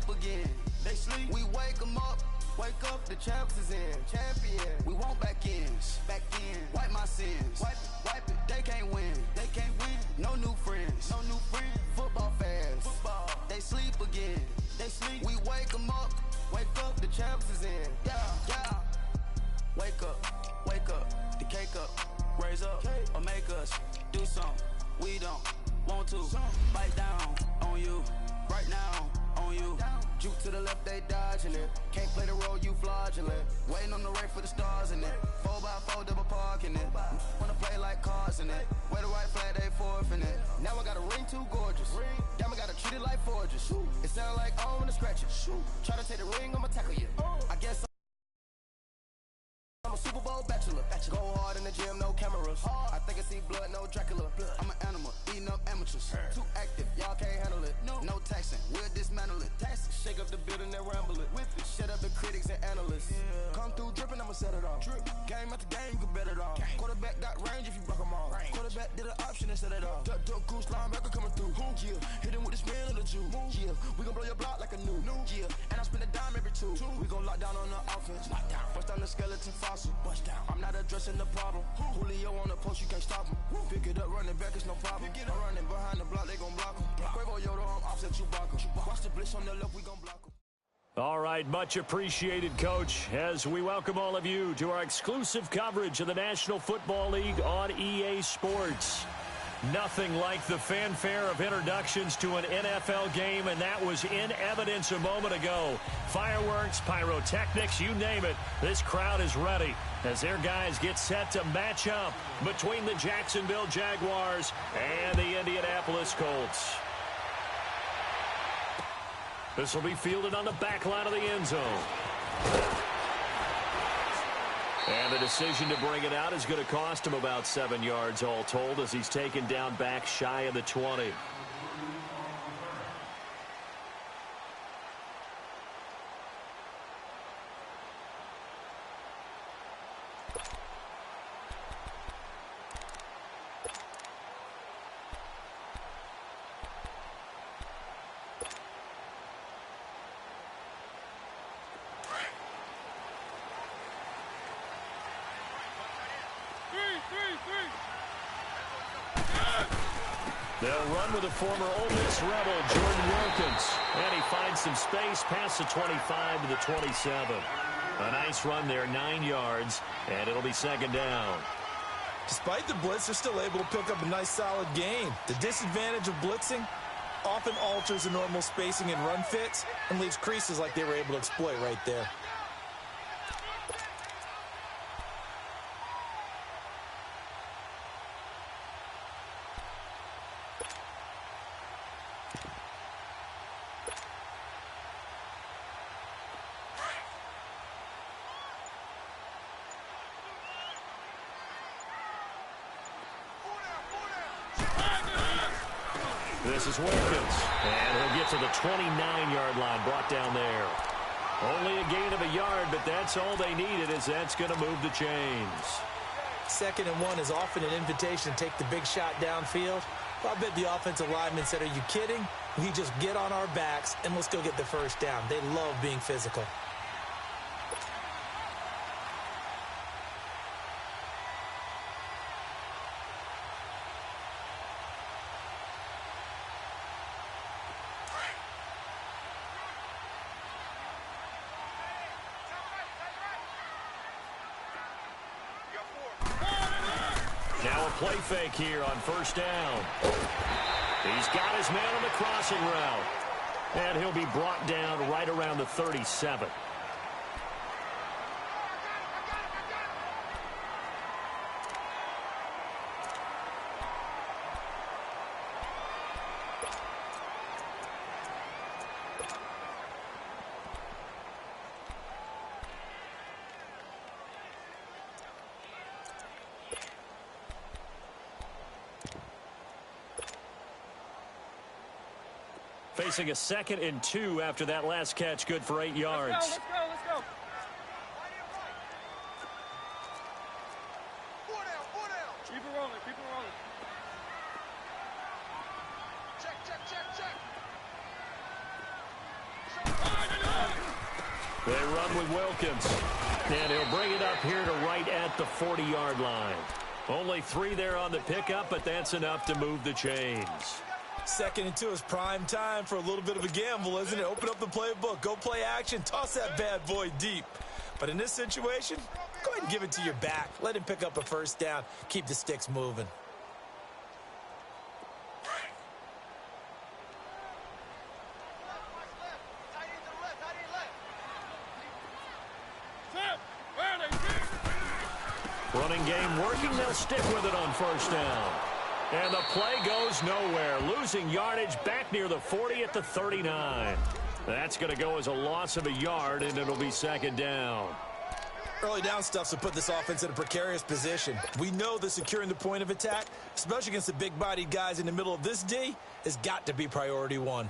sleep again. They sleep. We wake them up. Wake up, the champs is in. Champion. We want back ends. Back in. Wipe my sins. Wipe it. They can't win. They can't win. No new friends. No new friends. Football fans. Football. They sleep again. They sleep. We wake them up. Wake up, the champs is in. Yeah. Wake up. Wake up. The cake up. Raise up. Or make us do something we don't want to. Bite down on you. Right now on you. Juke to the left, they dodging it. Can't play the role, you fraudulent. Waiting on the race for the stars in it. 4x4 double parking it. Wanna play like cars in it. Wear the white flag, they forfeiting it. Now I got a ring too gorgeous. Damn, I gotta treat it like forges. It sound like I wanna scratch it. Try to take the ring, I'ma tackle you. I guess I'm a Super Bowl bachelor. Go hard in the gym, no cameras. I think I see blood, no Dracula. I'm an animal, eating up amateurs. Too active, y'all can't handle it. No taxing, we'll dismantle it. Shake up the building and ramble it. Whip it, shut up the critics and analysts. Come through dripping, I'ma set it off. Game after game, you can bet it off. Quarterback got range if you block them all. Quarterback did an option and set it off. Duck goose linebacker coming through. Yeah, hit him with the spin of the Jew. Yeah, we gon' blow your block like a new. Yeah, and I spend a dime every two. We gon' lock down on the offense. Bust down the skeleton fossil. I'm not addressing the problem. Julio on the post, you can't stop him. Pick it up, running back, it's no problem. I'm running behind the block, they gon' block him. Quavo Yoda, I'm offset Chewbacca. Watch the blitz on the left, we gon' block him. All right, much appreciated, Coach, as we welcome all of you to our exclusive coverage of the National Football League on EA Sports. Nothing like the fanfare of introductions to an NFL game, and that was in evidence a moment ago. Fireworks, pyrotechnics, you name it. This crowd is ready as their guys get set to match up between the Jacksonville Jaguars and the Indianapolis Colts. This will be fielded on the back line of the end zone. And the decision to bring it out is going to cost him about 7 yards all told as he's taken down back shy of the 20. They'll run with the former Ole Miss Rebel, Jordan Wilkins. And he finds some space past the 25 to the 27. A nice run there, 9 yards, and it'll be second down. Despite the blitz, they're still able to pick up a nice, solid gain. The disadvantage of blitzing often alters the normal spacing and run fits and leaves creases like they were able to exploit right there. This is Wilkins, and he'll get to the 29-yard line, brought down there. Only a gain of a yard, but that's all they needed, as that's going to move the chains. 2nd and 1 is often an invitation to take the big shot downfield. Well, I bet the offensive lineman said, "Are you kidding? We just get on our backs and let's go get the first down." They love being physical. Now a play fake here on first down. He's got his man on the crossing route. And he'll be brought down right around the 37. Facing a 2nd and 2 after that last catch, good for 8 yards. Let's go. Four down. Keep it rolling. Check. They run with Wilkins. And he'll bring it up here to right at the 40-yard line. Only 3 there on the pickup, but that's enough to move the chains. 2nd and 2 is prime time for a little bit of a gamble, isn't it? Open up the playbook, go play action, toss that bad boy deep. But in this situation, go ahead and give it to your back. Let him pick up a first down. Keep the sticks moving. Running game working. They'll stick with it on first down. And the play goes nowhere. Losing yardage back near the 40 at the 39. That's going to go as a loss of a yard, and it'll be 2nd down. Early down stuff's to put this offense in a precarious position. We know that securing the point of attack, especially against the big-bodied guys in the middle of this D, has got to be priority 1.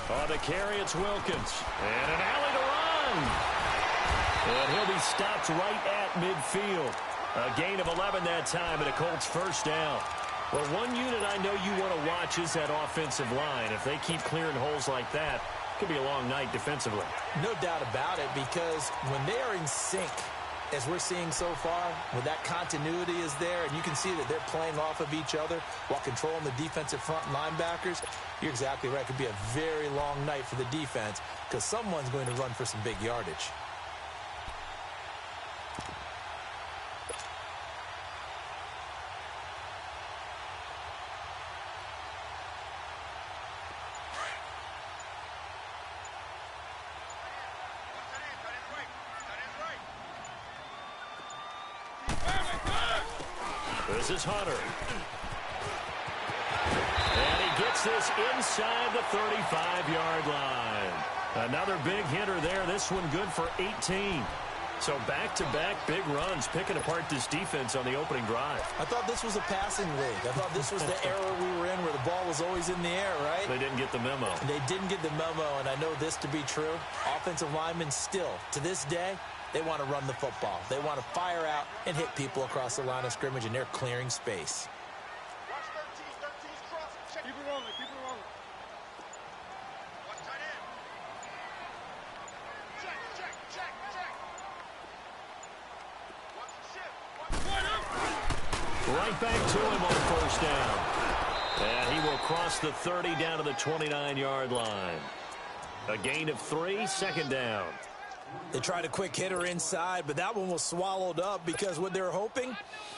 On the carry, it's Wilkins. And an alley to run. And he'll be stopped right at midfield. A gain of 11 that time and a Colts first down. Well, one unit I know you want to watch is that offensive line. If they keep clearing holes like that, it could be a long night defensively. No doubt about it, because when they are in sync, as we're seeing so far, when that continuity is there, and you can see that they're playing off of each other while controlling the defensive front linebackers, you're exactly right. It could be a very long night for the defense because someone's going to run for some big yardage. This is Hunter. And he gets this inside the 35-yard line. Another big hitter there. This one good for 18. So back-to-back big runs picking apart this defense on the opening drive. I thought this was a passing league. I thought this was the era we were in where the ball was always in the air, right? They didn't get the memo. They didn't get the memo, and I know this to be true. Offensive linemen still, to this day, they want to run the football. They want to fire out and hit people across the line of scrimmage, and they're clearing space. Watch 13's cross. Keep it rolling, keep it rolling. Watch tight end. Check. Watch the shift. Right back to him on first down. And he will cross the 30 down to the 29-yard line. A gain of 3, 2nd down. They tried a quick hitter inside, but that one was swallowed up because what they're hoping,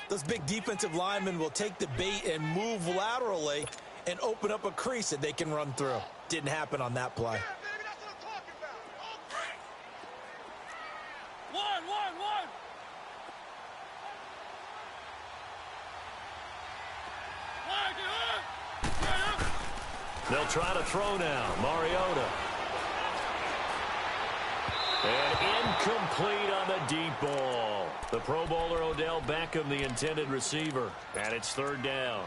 those big defensive linemen will take the bait and move laterally and open up a crease that they can run through. Didn't happen on that play. Yeah, baby, that's what I'm talking about. One. They'll try to throw now. Mariota. And incomplete on the deep ball. The Pro Bowler Odell Beckham, the intended receiver. And it's 3rd down.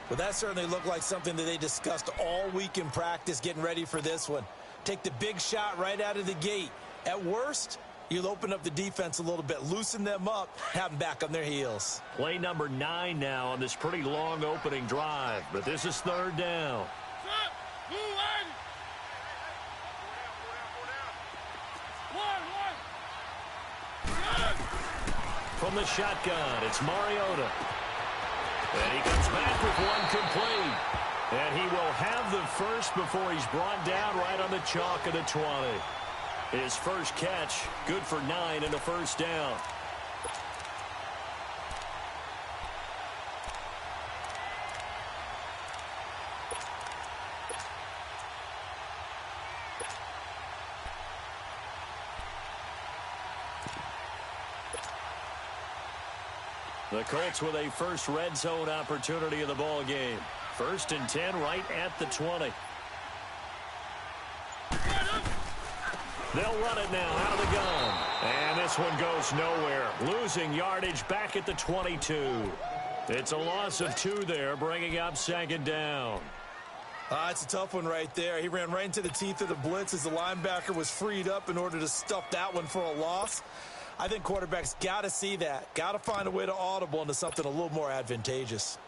Well, that certainly looked like something that they discussed all week in practice getting ready for this one. Take the big shot right out of the gate. At worst, you'll open up the defense a little bit, loosen them up, have them back on their heels. Play number 9 now on this pretty long opening drive. But this is 3rd down. From the shotgun, it's Mariota. And he comes back with one complete. And he will have the first before he's brought down right on the chalk of the 20. His first catch, good for 9 and a first down. The Colts with a first red zone opportunity of the ball game. 1st and 10 right at the 20. They'll run it now out of the gun. And this one goes nowhere. Losing yardage back at the 22. It's a loss of 2 there, bringing up 2nd down. It's a tough one right there. He ran right into the teeth of the blitz as the linebacker was freed up in order to stuff that one for a loss. I think quarterbacks got to see that. Got to find a way to audible into something a little more advantageous.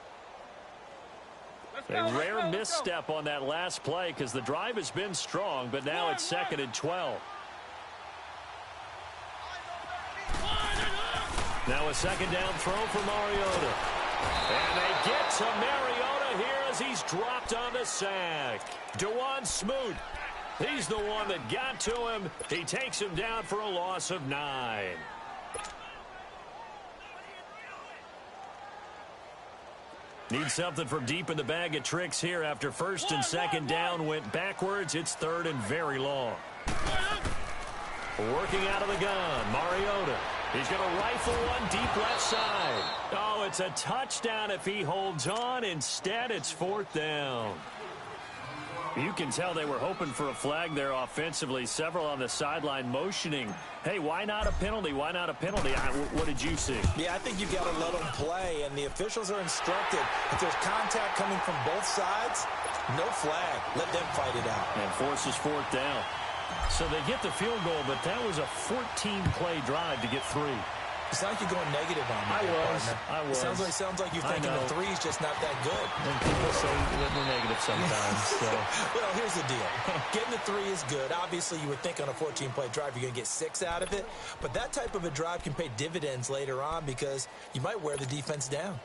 A rare misstep on that last play because the drive has been strong, but now it's 2nd and 12. Now a 2nd down throw for Mariota. And they get to Mariota here as he's dropped on the sack. Dewan Smoot, he's the one that got to him. He takes him down for a loss of 9. Need something from deep in the bag of tricks here after 1st and 2nd down went backwards. It's 3rd and very long. Working out of the gun, Mariota. He's going to rifle one deep left side. Oh, it's a touchdown if he holds on. Instead, it's 4th down. You can tell they were hoping for a flag there offensively. Several on the sideline motioning. Hey, why not a penalty? Why not a penalty? What did you see? Yeah, I think you've got to let them play, and the officials are instructed. If there's contact coming from both sides, no flag. Let them fight it out. And forces 4th down. So they get the field goal, but that was a 14-play drive to get 3. It's not like you're going negative on me. I was. It sounds like you're thinking the 3's just not that good. And people say that we're negative sometimes. So. Well, here's the deal. Getting the 3 is good. Obviously, you would think on a 14-play drive you're going to get 6 out of it. But that type of a drive can pay dividends later on because you might wear the defense down.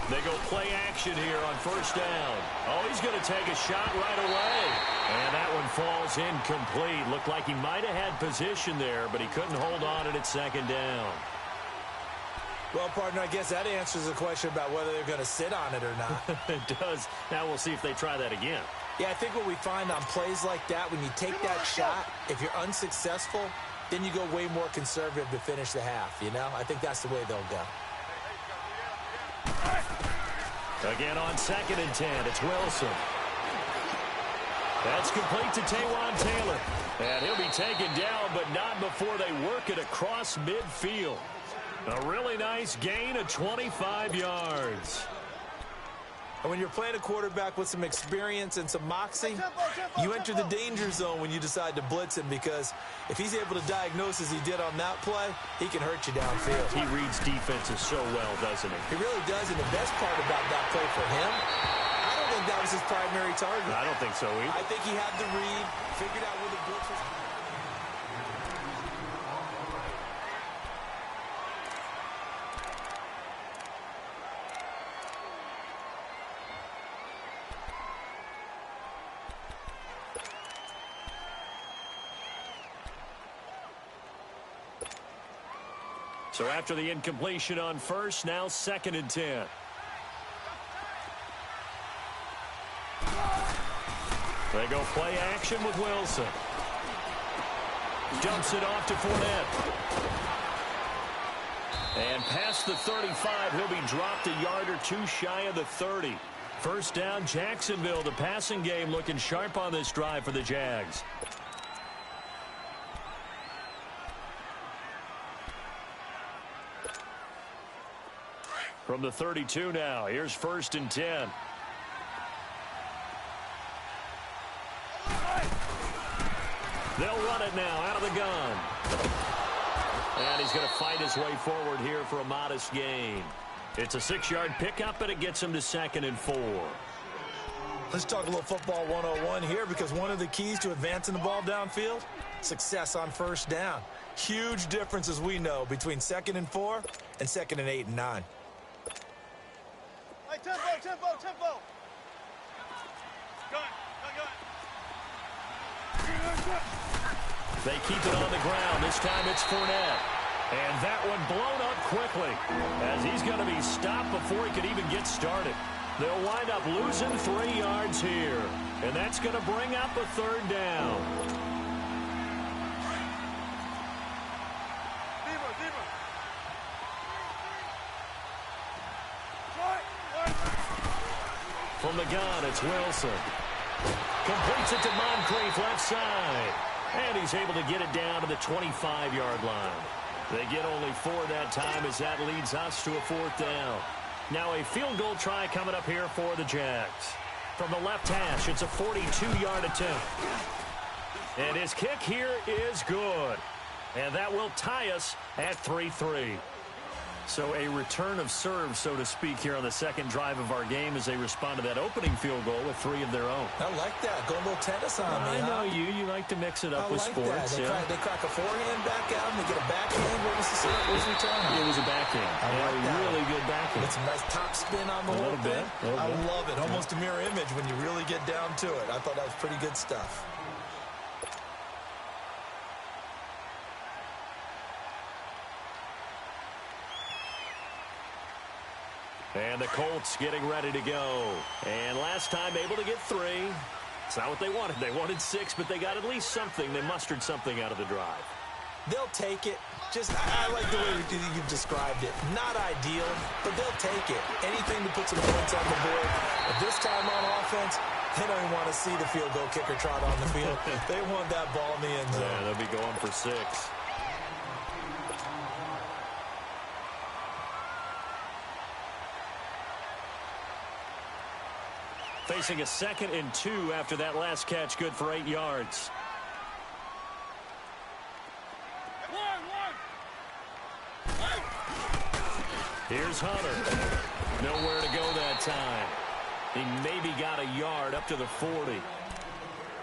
They go play action here on 1st down. Oh, he's going to take a shot right away. And that one falls incomplete. Looked like he might have had position there, but he couldn't hold on it at 2nd down. Well, partner, I guess that answers the question about whether they're going to sit on it or not. It does. Now we'll see if they try that again. Yeah, I think what we find on plays like that, when you take that shot, if you're unsuccessful, then you go way more conservative to finish the half, you know? I think that's the way they'll go. Again on 2nd and 10, it's Wilson. That's complete to Taywan Taylor. And he'll be taken down, but not before they work it across midfield. A really nice gain of 25 yards. And when you're playing a quarterback with some experience and some moxie, you enter the danger zone when you decide to blitz him, because if he's able to diagnose as he did on that play, he can hurt you downfield. He reads defenses so well, doesn't he? He really does, and the best part about that play for him, I don't think that was his primary target. I don't think so either. I think he had the read, figured out where the blitz was. So after the incompletion on 1st, now 2nd and 10. They go play action with Wilson. Dumps it off to Fournette. And past the 35, he'll be dropped a yard or 2 shy of the 30. 1st down, Jacksonville. The passing game looking sharp on this drive for the Jags. From the 32 now, here's 1st and 10. They'll run it now out of the gun. And he's going to fight his way forward here for a modest gain. It's a 6-yard pickup, and it gets him to 2nd and 4. Let's talk a little football 101 here, because one of the keys to advancing the ball downfield, success on 1st down. Huge difference, as we know, between 2nd and 4 and 2nd and 8 and 9. Hey, tempo. They keep it on the ground. This time it's Fournette. And that one blown up quickly, as he's going to be stopped before he could even get started. They'll wind up losing 3 yards here. And that's going to bring up a 3rd down. From the gun, it's Wilson. Completes it to Moncrief, left side. And he's able to get it down to the 25-yard line. They get only 4 that time as that leads us to a 4th down. Now a field goal try coming up here for the Jags. From the left hash, it's a 42-yard attempt. And his kick here is good. And that will tie us at 3-3. So a return of serve, so to speak, here on the second drive of our game as they respond to that opening field goal with 3 of their own. I like that. Go a little tennis on me, I know you. You like to mix it up with sports. That. They crack a forehand back out and they get a backhand. What was the return? It was a backhand. Really good backhand. With some nice top spin on the whole thing. I love it. Almost a mirror image when you really get down to it. I thought that was pretty good stuff. And the Colts getting ready to go. And last time able to get 3. It's not what they wanted. They wanted 6, but they got at least something. They mustered something out of the drive. They'll take it. I like the way you've described it. Not ideal, but they'll take it. Anything to put some points on the board. But this time on offense, they don't even want to see the field goal kicker trot on the field. They want that ball in the end zone. Yeah, they'll be going for 6. Facing a 2nd and 2 after that last catch, good for 8 yards. Here's Hunter. Nowhere to go that time. He maybe got a yard up to the 40.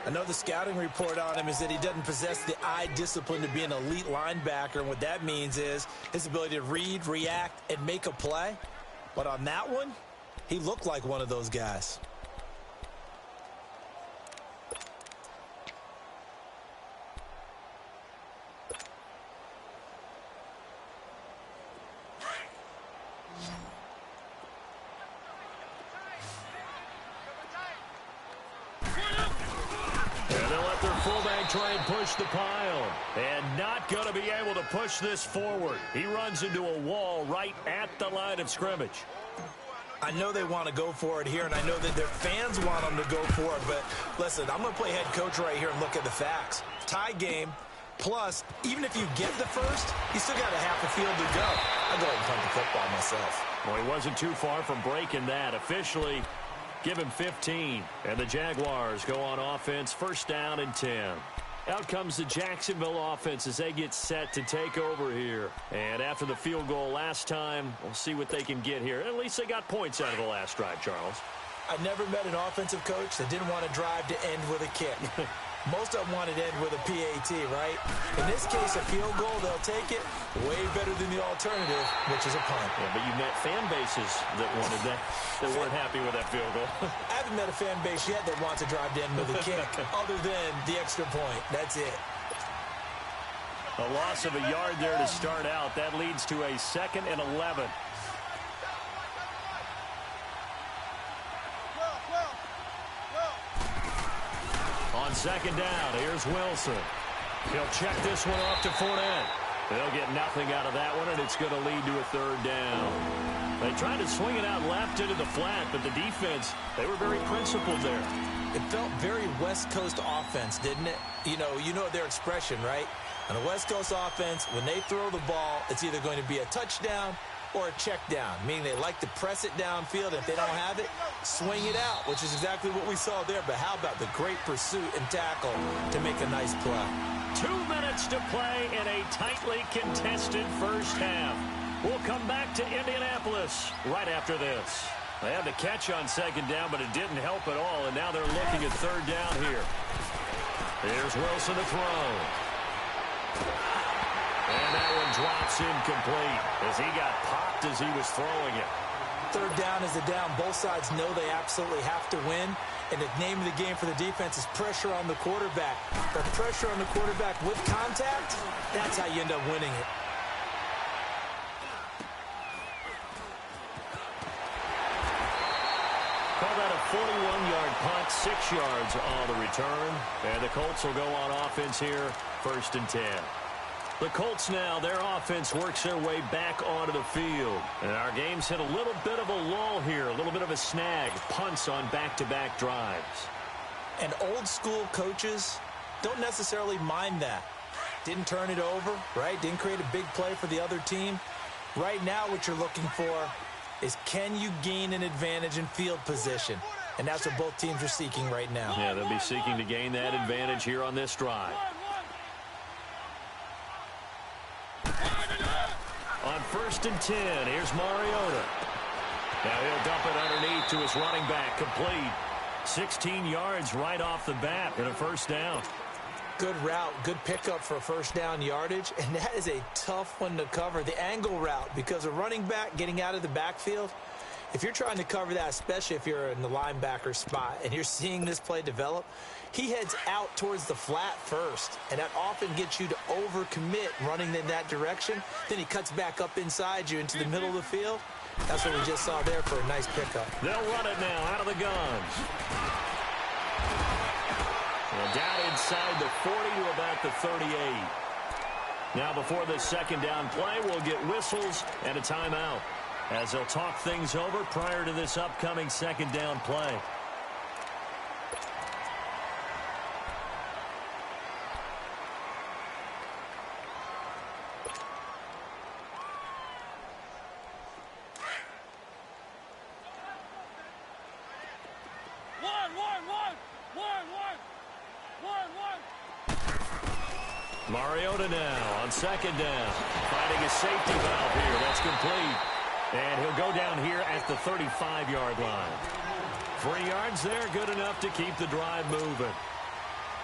I know the scouting report on him is that he doesn't possess the eye discipline to be an elite linebacker, and what that means is his ability to read, react, and make a play. But on that one, he looked like one of those guys. Try and push the pile, and not going to be able to push this forward. He runs into a wall right at the line of scrimmage. I know they want to go for it here, and I know that their fans want them to go for it, but listen, I'm going to play head coach right here and look at the facts. Tie game, plus, even if you get the first, you still got a half a field to go. I'll go ahead and punt the football myself. Well, he wasn't too far from breaking that. Officially, give him 15, and the Jaguars go on offense, 1st down and 10. Out comes the Jacksonville offense as they get set to take over here. And after the field goal last time, we'll see what they can get here. At least they got points out of the last drive, Charles. I never met an offensive coach that didn't want to drive to end with a kick. Most of them wanted to end with a PAT, right? In this case, a field goal, they'll take it. Way better than the alternative, which is a punt. Yeah, but you met fan bases that wanted that, that weren't happy with that field goal. I haven't met a fan base yet that wants to drive to end with a kick, other than the extra point. That's it. A loss of a yard there to start out. That leads to a 2nd and 11. On 2nd down, here's Wilson. He'll check this one off to Fournette. They'll get nothing out of that one, and it's going to lead to a 3rd down. They tried to swing it out left into the flat, but the defense, they were very principled there. It felt very West Coast offense, didn't it? You know their expression, right? On a West Coast offense, when they throw the ball, it's either going to be a touchdown or a check down, meaning they like to press it downfield. If they don't have it, swing it out, which is exactly what we saw there. But how about the great pursuit and tackle to make a nice play? 2 minutes to play in a tightly contested first half. We'll come back to Indianapolis right after this. They had the catch on 2nd down, but it didn't help at all, and now they're looking at 3rd down here. Here's Wilson to throw. And that one drops incomplete as he got popped as he was throwing it. 3rd down is a down. Both sides know they absolutely have to win. And the name of the game for the defense is pressure on the quarterback. But pressure on the quarterback with contact, that's how you end up winning it. Call that a 41-yard punt, 6 yards on the return. And the Colts will go on offense here, 1st and 10. The Colts now, their offense works their way back onto the field. And our game's hit a little bit of a lull here, a little bit of a snag. Punts on back-to-back drives. And old-school coaches don't necessarily mind that. Didn't turn it over, right? Didn't create a big play for the other team. Right now what you're looking for is, can you gain an advantage in field position? And that's what both teams are seeking right now. Yeah, they'll be seeking to gain that advantage here on this drive. On 1st and 10, here's Mariota. Now he'll dump it underneath to his running back, complete. 16 yards right off the bat and a first down. Good route, good pickup for first down yardage, and that is a tough one to cover, the angle route, because a running back getting out of the backfield, if you're trying to cover that, especially if you're in the linebacker spot and you're seeing this play develop, he heads out towards the flat first, and that often gets you to overcommit running in that direction. Then he cuts back up inside you into the middle of the field. That's what we just saw there for a nice pickup. They'll run it now out of the guns. And down inside the 40 to about the 38. Now before this second down play, we'll get whistles and a timeout as they'll talk things over prior to this upcoming second down play. Mariota now on second down. Finding a safety valve here. That's complete. And he'll go down here at the 35-yard line. 3 yards there, good enough to keep the drive moving.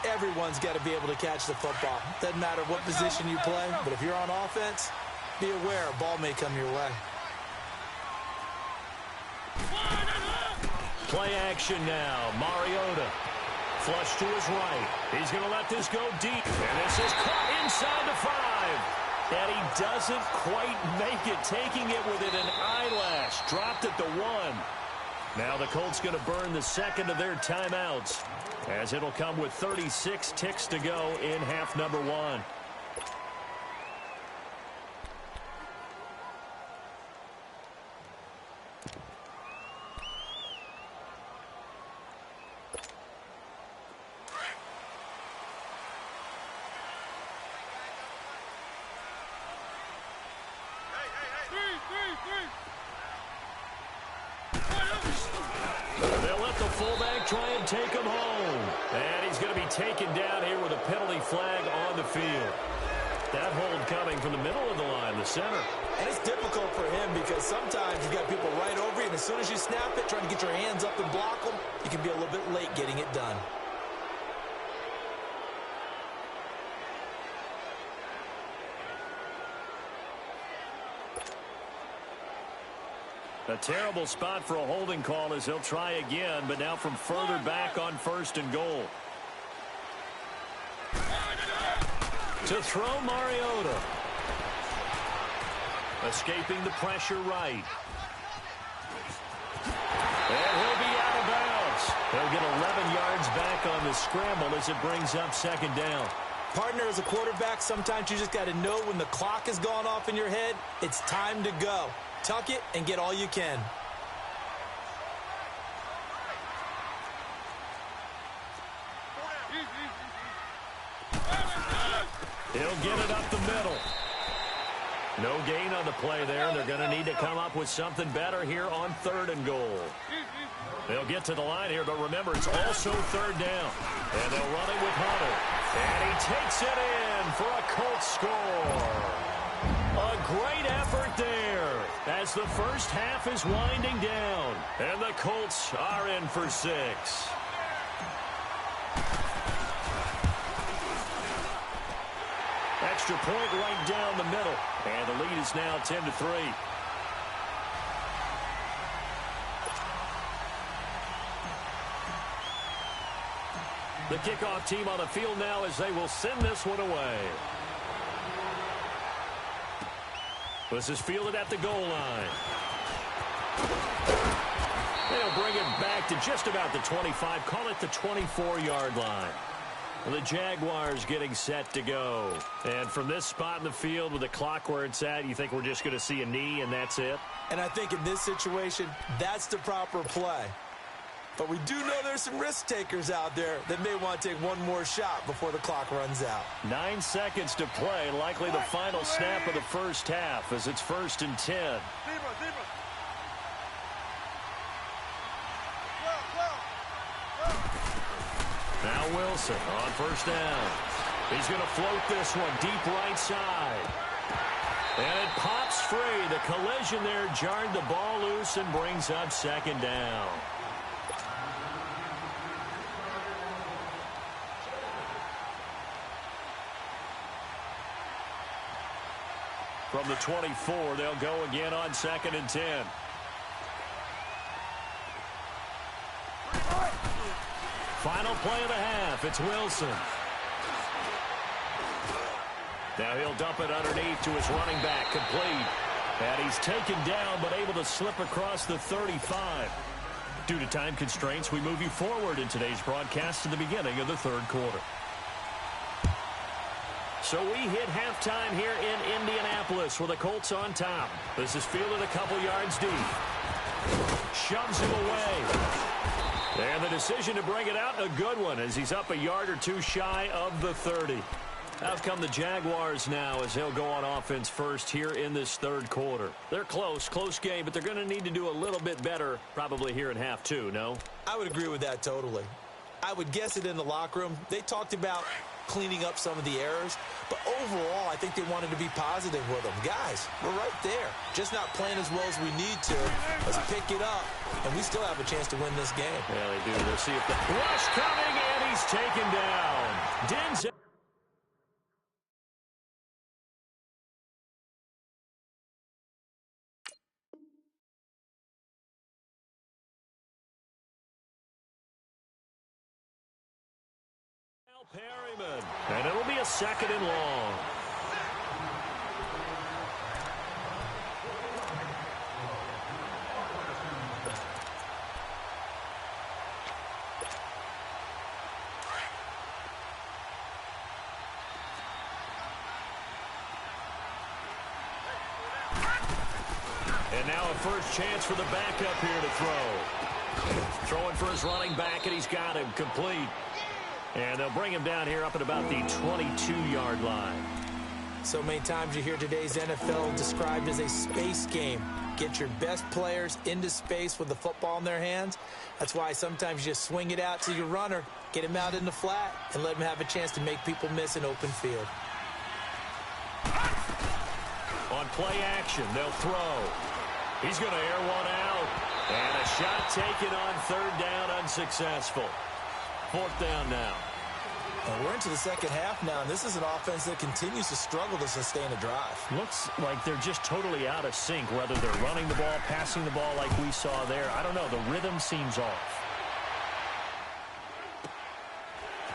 Everyone's got to be able to catch the football. Doesn't matter what position you play, but if you're on offense, be aware a ball may come your way. Play action now. Mariota. Flush to his right. He's going to let this go deep. And this is caught inside the 5. And he doesn't quite make it, taking it within an eyelash. Dropped at the 1. Now the Colts going to burn the second of their timeouts, as it'll come with 36 ticks to go in half number 1. They'll let the fullback try and take him home. And he's going to be taken down here with a penalty flag on the field. That hold coming from the middle of the line, the center. And it's difficult for him because sometimes you got people right over you, and as soon as you snap it, trying to get your hands up and block them, you can be a little bit late getting it done. A terrible spot for a holding call as he'll try again, but now from further back on 1st and goal. To throw Mariota. Escaping the pressure right. And he'll be out of bounds. He'll get 11 yards back on the scramble as it brings up second down. Partner, as a quarterback, sometimes you just got to know when the clock has gone off in your head, it's time to go. Tuck it and get all you can. He'll get it up the middle. No gain on the play there. They're going to need to come up with something better here on 3rd and goal. They'll get to the line here, but remember, it's also 3rd down. And they'll run it with Hunter. And he takes it in for a Colts score. A great effort there as the first half is winding down. And the Colts are in for 6. Extra point right down the middle. And the lead is now 10-3. The kickoff team on the field now as they will send this one away. This is fielded at the goal line. They'll bring it back to just about the 25. Call it the 24-yard line. The Jaguars getting set to go. And from this spot in the field with the clock where it's at, you think we're just going to see a knee and that's it? And I think in this situation, that's the proper play. But we do know there's some risk takers out there that may want to take one more shot before the clock runs out. 9 seconds to play, likely the final snap of the first half as it's 1st and 10. Now Wilson on 1st down. He's going to float this one deep right side. And it pops free. The collision there jarred the ball loose and brings up 2nd down. From the 24, they'll go again on 2nd and 10. Final play of the half. It's Wilson. Now he'll dump it underneath to his running back. Complete. And he's taken down but able to slip across the 35. Due to time constraints, we move you forward in today's broadcast to the beginning of the 3rd quarter. So we hit halftime here in Indianapolis with the Colts on top. This is fielded a couple yards deep. Shoves him away. And the decision to bring it out, a good one, as he's up a yard or two shy of the 30. Out come the Jaguars now as they'll go on offense first here in this 3rd quarter. They're close game, but they're going to need to do a little bit better probably here in half 2, no? I would agree with that totally. I would guess it in the locker room. They talked about cleaning up some of the errors, but overall, I think they wanted to be positive with them. Guys, we're right there. Just not playing as well as we need to. Let's pick it up, and we still have a chance to win this game. Yeah, they do. We'll see if the rush coming, and he's taken down. Denzel. Perryman, and it'll be a 2nd and long. And now a first chance for the backup here to throw. Throwing for his running back, and he's got him complete. And they'll bring him down here up at about the 22-yard line. So many times you hear today's NFL described as a space game. Get your best players into space with the football in their hands. That's why sometimes you just swing it out to your runner, get him out in the flat, and let him have a chance to make people miss an open field. On play action, they'll throw. He's going to air one out. And a shot taken on 3rd down, unsuccessful. 4th down now. And we're into the 2nd half now, and this is an offense that continues to struggle to sustain a drive. Looks like they're just totally out of sync, whether they're running the ball, passing the ball like we saw there. I don't know. The rhythm seems off.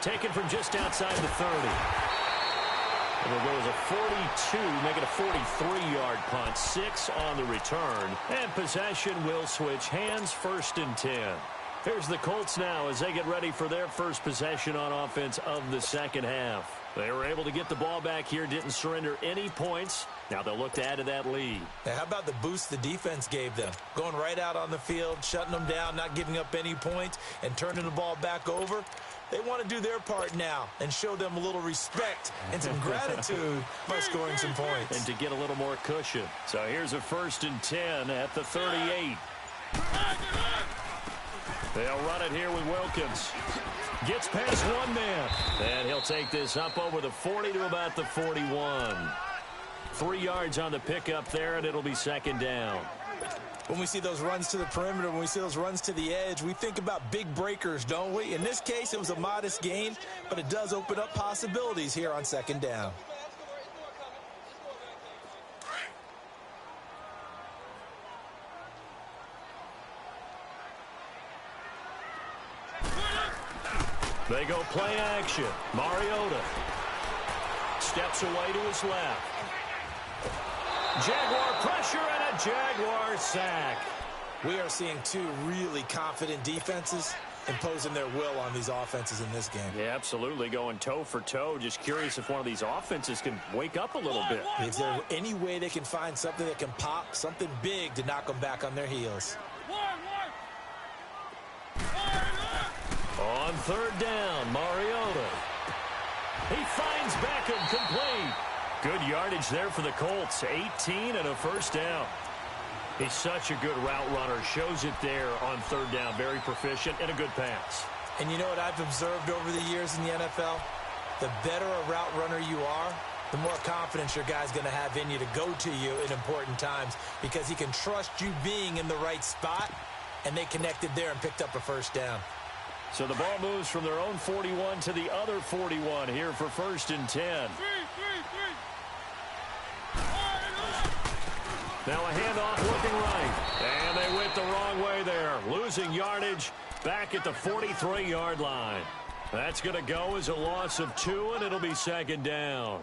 Taken from just outside the 30. It'll go as a 42, make it a 43-yard punt. 6 on the return. And possession will switch hands, 1st and 10. Here's the Colts now as they get ready for their first possession on offense of the 2nd half. They were able to get the ball back here, didn't surrender any points. Now they'll look to add to that lead. Now, how about the boost the defense gave them? Going right out on the field, shutting them down, not giving up any points, and turning the ball back over. They want to do their part now and show them a little respect and some gratitude by scoring some points. And to get a little more cushion. So here's a 1st and 10 at the 38. They'll run it here with Wilkins. Gets past one man. And he'll take this up over the 40 to about the 41. 3 yards on the pickup there, and it'll be 2nd down. When we see those runs to the perimeter, when we see those runs to the edge, we think about big breakers, don't we? In this case, it was a modest gain, but it does open up possibilities here on 2nd down. They go play action. Mariota steps away to his left. Jaguar pressure and a Jaguar sack. We are seeing two really confident defenses, imposing their will on these offenses in this game. Yeah, absolutely, going toe for toe. Just curious if one of these offenses can wake up a little bit. Is there any way they can find something that can pop, something big to knock them back on their heels? On third down, Mariota. He finds Beckham complete. Good yardage there for the Colts. 18 and a first down. He's such a good route runner. Shows it there on third down. Very proficient and a good pass. And you know what I've observed over the years in the NFL? The better a route runner you are, the more confidence your guy's going to have in you to go to you in important times because he can trust you being in the right spot, and they connected there and picked up a first down. So the ball moves from their own 41 to the other 41 here for 1st and 10. Now a handoff looking right. And they went the wrong way there. Losing yardage back at the 43-yard line. That's going to go as a loss of 2, and it'll be 2nd down.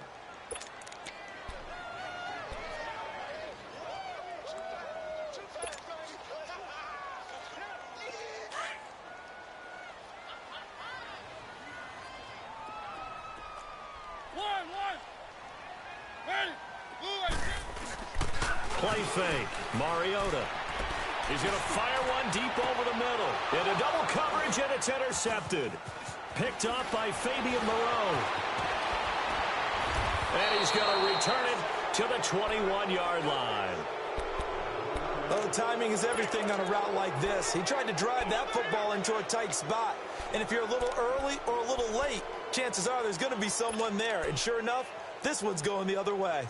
Play fake. Mariota. He's going to fire one deep over the middle. Into double coverage, and it's intercepted. Picked up by Fabian Moreau. And he's going to return it to the 21-yard line. Oh, timing is everything on a route like this. He tried to drive that football into a tight spot. And if you're a little early or a little late, chances are there's going to be someone there. And sure enough, this one's going the other way.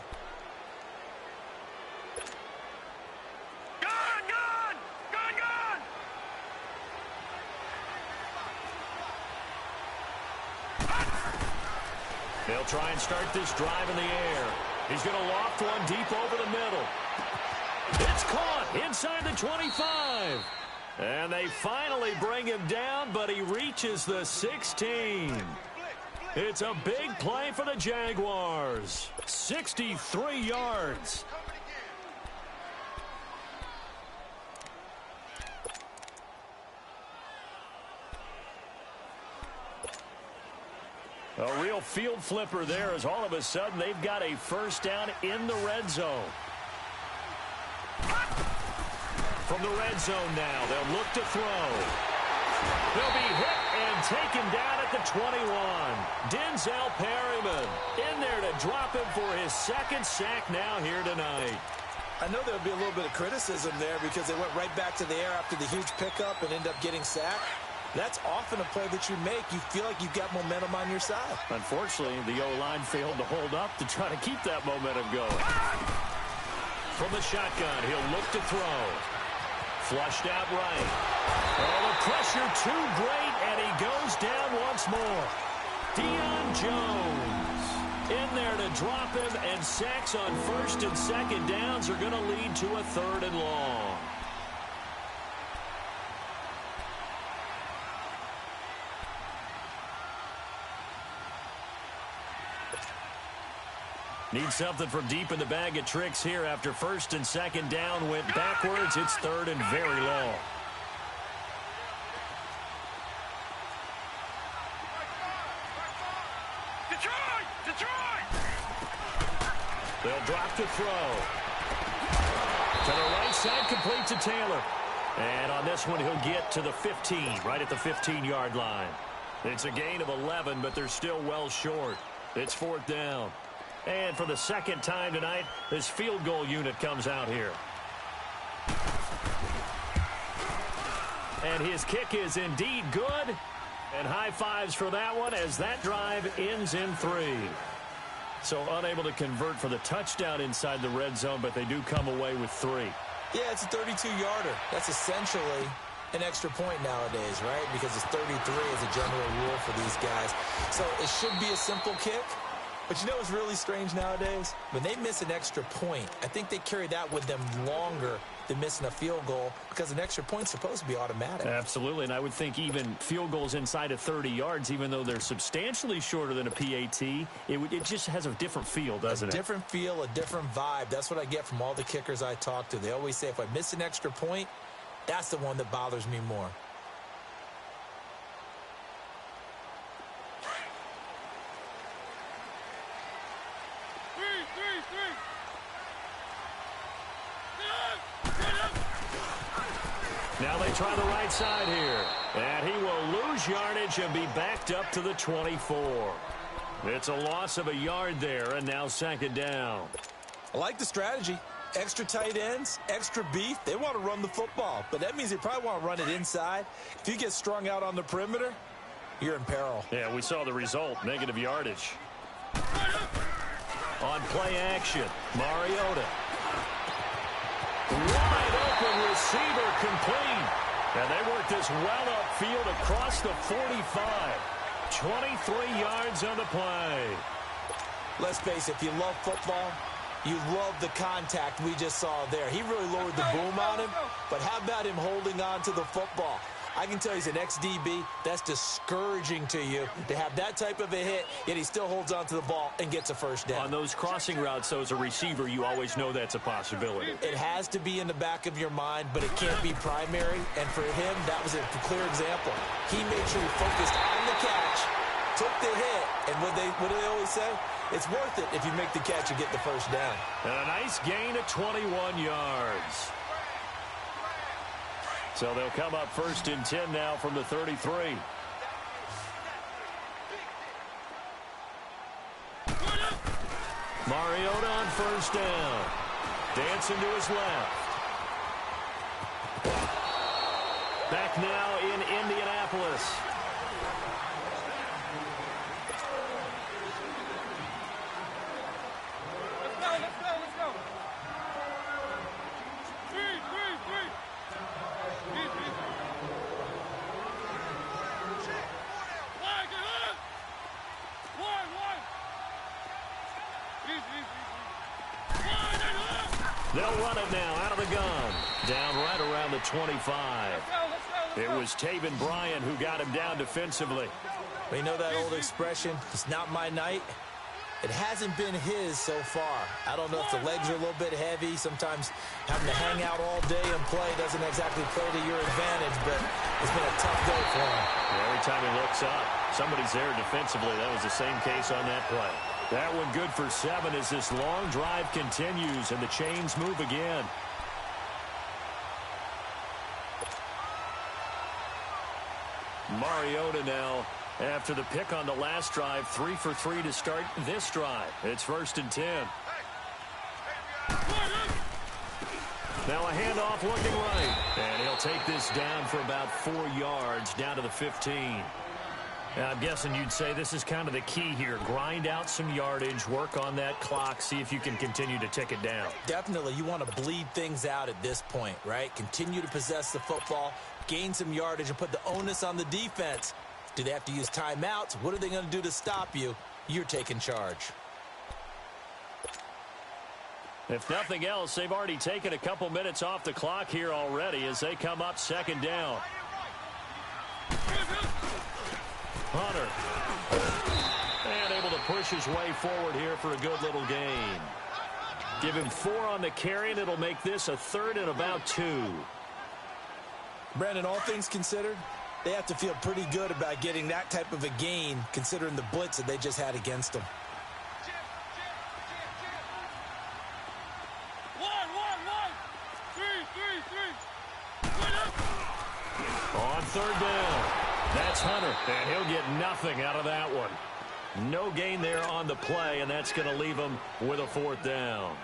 They'll try and start this drive in the air. He's going to loft one deep over the middle. It's caught inside the 25. And they finally bring him down, but he reaches the 16. It's a big play for the Jaguars. 63 yards. A real field flipper there as all of a sudden they've got a first down in the red zone. From the red zone now, they'll look to throw. They'll be hit and taken down at the 21. Denzel Perryman in there to drop him for his 2nd sack now here tonight. I know there'll be a little bit of criticism there because they went right back to the air after the huge pickup and ended up getting sacked. That's often a play that you make. You feel like you've got momentum on your side. Unfortunately, the O-line failed to hold up to try to keep that momentum going. From the shotgun, he'll look to throw. Flushed out right. Oh, the pressure too great, and he goes down once more. Deion Jones in there to drop him, and sacks on 1st and 2nd downs are going to lead to a 3rd and long. Need something from deep in the bag of tricks here after 1st and 2nd down went backwards. It's 3rd and very long. They'll drop to throw. To the right side, complete to Taylor. And on this one, he'll get to the 15, right at the 15-yard line. It's a gain of 11, but they're still well short. It's 4th down. And for the 2nd time tonight, this field goal unit comes out here. And his kick is indeed good. And high fives for that one as that drive ends in 3. So unable to convert for the touchdown inside the red zone, but they do come away with 3. Yeah, it's a 32-yarder. That's essentially an extra point nowadays, right? Because it's 33 as a general rule for these guys. So it should be a simple kick. But you know what's really strange nowadays? When they miss an extra point, I think they carry that with them longer than missing a field goal because an extra point's supposed to be automatic. Absolutely, and I would think even field goals inside of 30 yards, even though they're substantially shorter than a PAT, it just has a different feel, doesn't it? A different feel, a different vibe. That's what I get from all the kickers I talk to. They always say if I miss an extra point, that's the one that bothers me more. try the right side here. And he will lose yardage and be backed up to the 24. It's a loss of a yard there, and now second down. I like the strategy. Extra tight ends, extra beef. They want to run the football, but that means they probably want to run it inside. If you get strung out on the perimeter, you're in peril. Yeah, we saw the result, negative yardage. On play action, Mariota. Wide open receiver complete. And they work this well upfield across the 45. 23 yards on the play. Let's face it, if you love football, you love the contact we just saw there. He really lowered the boom on him, but how about him holding on to the football? I can tell he's an ex-DB. That's discouraging to you to have that type of a hit, yet he still holds on to the ball and gets a first down. On those crossing routes, though, as a receiver, you always know that's a possibility. It has to be in the back of your mind, but it can't be primary. And for him, that was a clear example. He made sure he focused on the catch, took the hit, and what do they always say? It's worth it if you make the catch and get the first down. And a nice gain of 21 yards. So they'll come up 1st and 10 now from the 33. Mariota on 1st down. Dancing to his left. Back now in Indianapolis. Let's go. Three. They'll run it now out of the gun. Down right around the 25. It was Taven Bryan who got him down defensively. You know that old expression, it's not my night? It hasn't been his so far. I don't know if the legs are a little bit heavy. Sometimes having to hang out all day and play doesn't exactly play to your advantage, but it's been a tough day for him. Every time he looks up, somebody's there defensively. That was the same case on that play. That one good for 7 as this long drive continues and the chains move again. Mariota now, after the pick on the last drive, 3 for 3 to start this drive. It's 1st and 10. Now a handoff looking right. And he'll take this down for about 4 yards down to the 15. Now, I'm guessing you'd say this is kind of the key here. Grind out some yardage, work on that clock, see if you can continue to tick it down. Definitely. You want to bleed things out at this point, right? Continue to possess the football, gain some yardage, and put the onus on the defense. Do they have to use timeouts? What are they going to do to stop you? You're taking charge. If nothing else, they've already taken a couple minutes off the clock here already as they come up 2nd down. Hunter. And able to push his way forward here for a good little gain. Give him 4 on the carry, and it'll make this a 3rd and about 2. Brandon, all things considered, they have to feel pretty good about getting that type of a gain considering the blitz that they just had against them. On 3rd down. That's Hunter, and he'll get nothing out of that one. No gain there on the play, and that's going to leave him with a 4th down.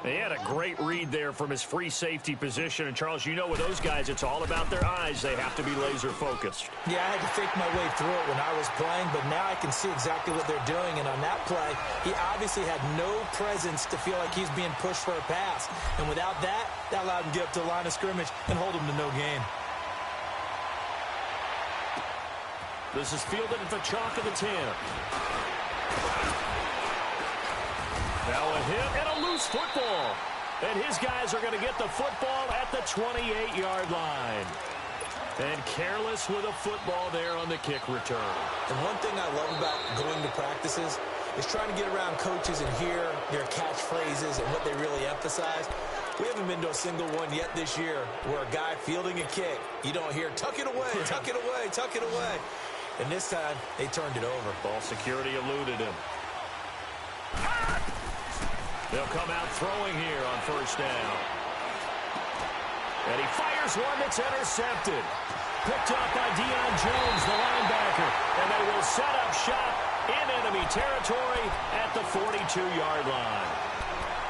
He had a great read there from his free safety position. And, Charles, you know with those guys, it's all about their eyes. They have to be laser-focused. Yeah, I had to fake my way through it when I was playing, but now I can see exactly what they're doing. And on that play, he obviously had no presence to feel like he's being pushed for a pass. And without that, that allowed him to get up to the line of scrimmage and hold him to no gain. This is fielded at the chalk of the 10. Now a hit and a loose football. And his guys are going to get the football at the 28-yard line. And careless with a football there on the kick return. And one thing I love about going to practices is trying to get around coaches and hear their catchphrases and what they really emphasize. We haven't been to a single one yet this year where a guy fielding a kick, you don't hear, tuck it away, tuck it away, tuck it away. And this time, they turned it over. Ball security eluded him. They'll come out throwing here on 1st down. And he fires one that's intercepted. Picked up by Deion Jones, the linebacker. And they will set up shop in enemy territory at the 42-yard line.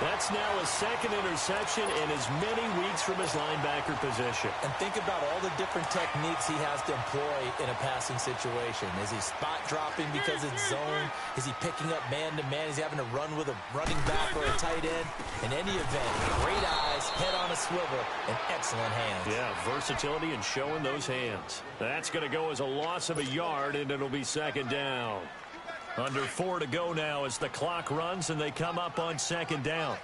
That's now a second interception in as many weeks from his linebacker position. And think about all the different techniques he has to employ in a passing situation. Is he spot dropping because it's zone? Is he picking up man-to-man? Is he having to run with a running back or a tight end? In any event, great eyes, head on a swivel, and excellent hands. Yeah, versatility and showing those hands. That's going to go as a loss of a yard, and it'll be second down. Under 4 to go now as the clock runs and they come up on second down.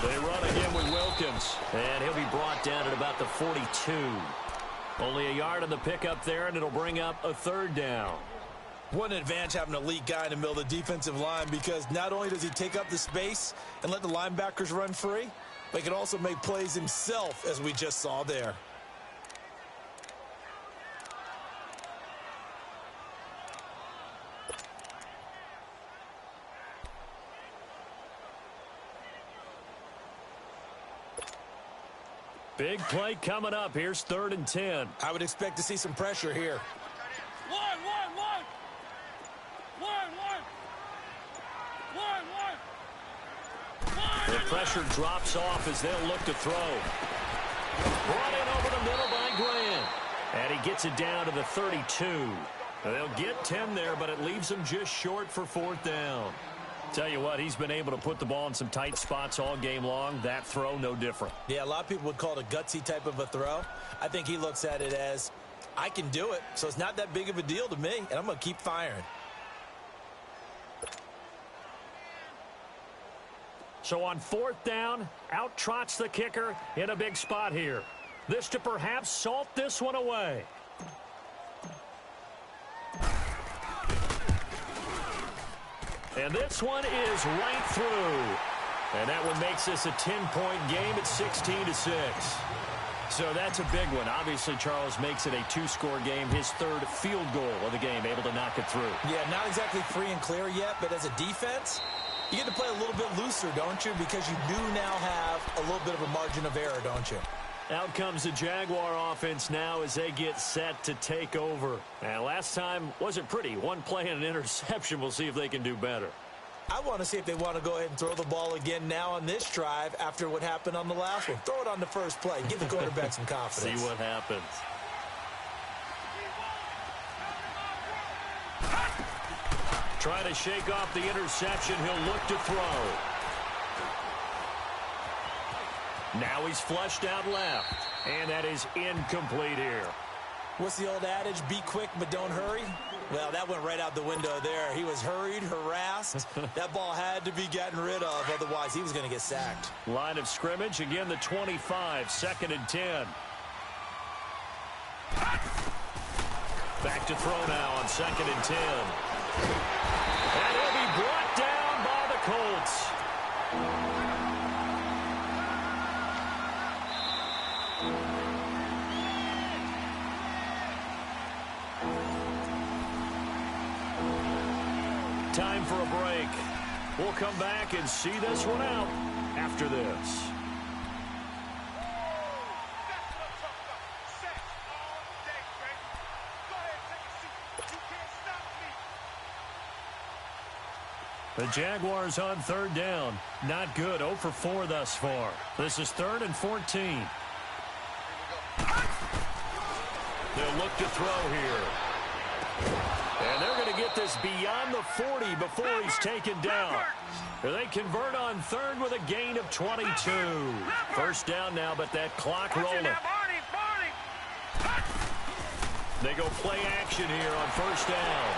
They run again with Wilkins, and he'll be brought down at about the 42. Only a yard on the pickup there, and it'll bring up a third down. What an advantage having an elite guy in the middle of the defensive line, because not only does he take up the space and let the linebackers run free, but he can also make plays himself, as we just saw there. Big play coming up. Here's 3rd and 10. I would expect to see some pressure here. The pressure drops off as they'll look to throw. Brought in over the middle by Grant. And he gets it down to the 32. They'll get 10 there, but it leaves them just short for 4th down. Tell you what, he's been able to put the ball in some tight spots all game long. That throw, no different. Yeah, a lot of people would call it a gutsy type of a throw. I think he looks at it as, I can do it, so it's not that big of a deal to me, and I'm going to keep firing. So on 4th down, out trots the kicker in a big spot here. This to perhaps salt this one away. And this one is right through. And that one makes this a 10-point game at 16-6. So that's a big one. Obviously, Charles makes it a 2-score game. His 3rd field goal of the game, able to knock it through. Yeah, not exactly free and clear yet, but as a defense, you get to play a little bit looser, don't you? Because you do now have a little bit of a margin of error, don't you? Out comes the Jaguar offense now as they get set to take over. And last time wasn't pretty. One play and an interception. We'll see if they can do better. I want to see if they want to go ahead and throw the ball again now on this drive after what happened on the last one. Throw it on the first play. Give the quarterback some confidence. See what happens. Trying to shake off the interception. He'll look to throw. Now he's flushed out left. And that is incomplete here. What's the old adage? Be quick, but don't hurry. Well, that went right out the window there. He was hurried, harassed. That ball had to be gotten rid of. Otherwise, he was going to get sacked. Line of scrimmage. Again, the 25. 2nd and 10. Back to throw now on 2nd and 10. And he'll be brought down by the Colts. Time for a break. We'll come back and see this one out after this. The Jaguars on 3rd down. Not good. 0 for 4 thus far. This is 3rd and 14. They'll look to throw here. And they're going to get this beyond the 40 before he's taken down. They convert on 3rd with a gain of 22. 1st down now, but that clock rolling. They go play action here on 1st down.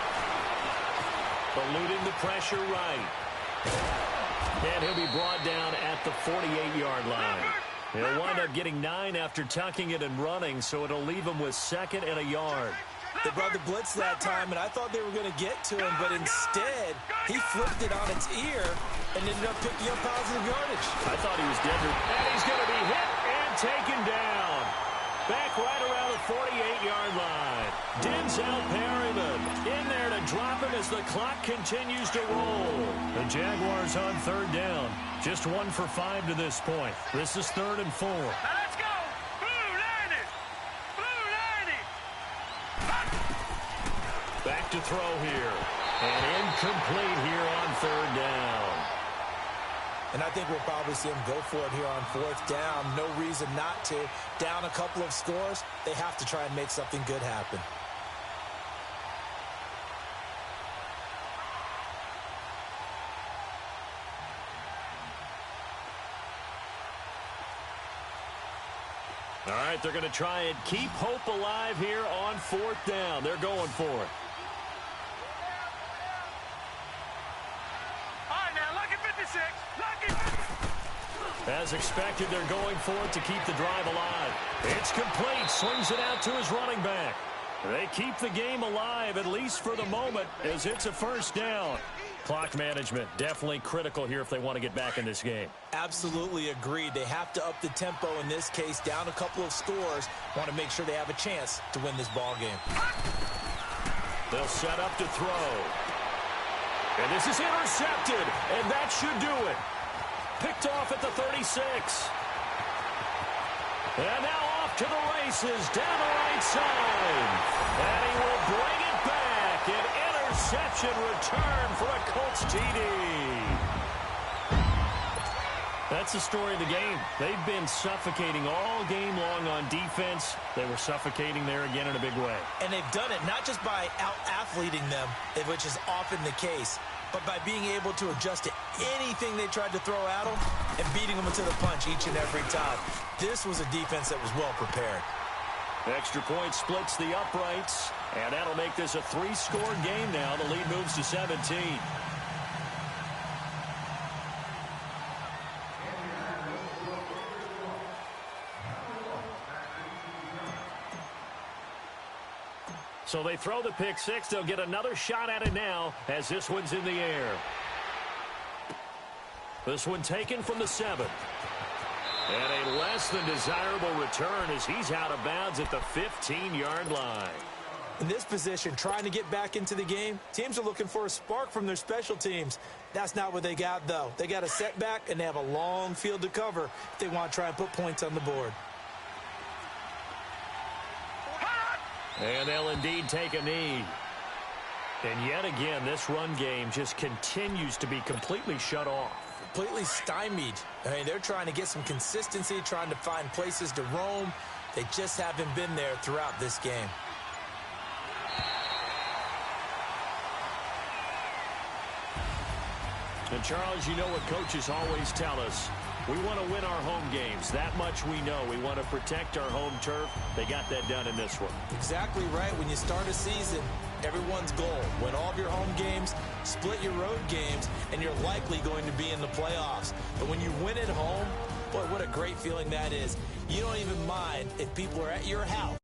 Eluding the pressure right. And he'll be brought down at the 48-yard line. He'll wind up getting 9 after tucking it and running, so it'll leave him with 2nd and a yard. They brought the blitz that time, and I thought they were going to get to him, but instead, he flipped it on its ear and ended up picking up positive yardage. I thought he was dead. And he's going to be hit and taken down. Back right around the 48-yard line. Denzel Perryman in there to drop him as the clock continues to roll. The Jaguars on third down. Just 1 for 5 to this point. This is 3rd and 4. Now let's go. Blue 90. Blue 90. Back to throw here. And incomplete here on 3rd down. And I think we'll probably see them go for it here on 4th down. No reason not to. Down a couple of scores, they have to try and make something good happen. All right, they're going to try and keep hope alive here on 4th down. They're going for it. All right, now, lucky 56. Lucky. As expected, they're going for it to keep the drive alive. It's complete. Swings it out to his running back. They keep the game alive, at least for the moment, as it's a 1st down. Clock management, definitely critical here if they want to get back in this game. Absolutely agreed. They have to up the tempo in this case, down a couple of scores. Want to make sure they have a chance to win this ball game. They'll set up to throw. And this is intercepted, and that should do it. Picked off at the 36. And now off to the races, down the right side. And he will bring it back. An interception return for a Colts TD. That's the story of the game. They've been suffocating all game long on defense. They were suffocating there again in a big way. And they've done it not just by out-athleting them, which is often the case, but by being able to adjust to anything they tried to throw at them and beating them to the punch each and every time. This was a defense that was well prepared. Extra point splits the uprights, and that'll make this a 3-score game now. The lead moves to 17. So they throw the pick six. They'll get another shot at it now as this one's in the air. This one taken from the 7. And a less than desirable return as he's out of bounds at the 15-yard line. In this position, trying to get back into the game, teams are looking for a spark from their special teams. That's not what they got, though. They got a setback, and they have a long field to cover if they want to try and put points on the board. And they'll indeed take a knee. And yet again, this run game just continues to be completely shut off. Completely stymied. I mean, they're trying to get some consistency, trying to find places to roam. They just haven't been there throughout this game. And Charles, you know what coaches always tell us. We want to win our home games. That much we know. We want to protect our home turf. They got that done in this one. Exactly right. When you start a season, everyone's goal, win all of your home games, split your road games, and you're likely going to be in the playoffs. But when you win at home, boy, what a great feeling that is. You don't even mind if people are at your house.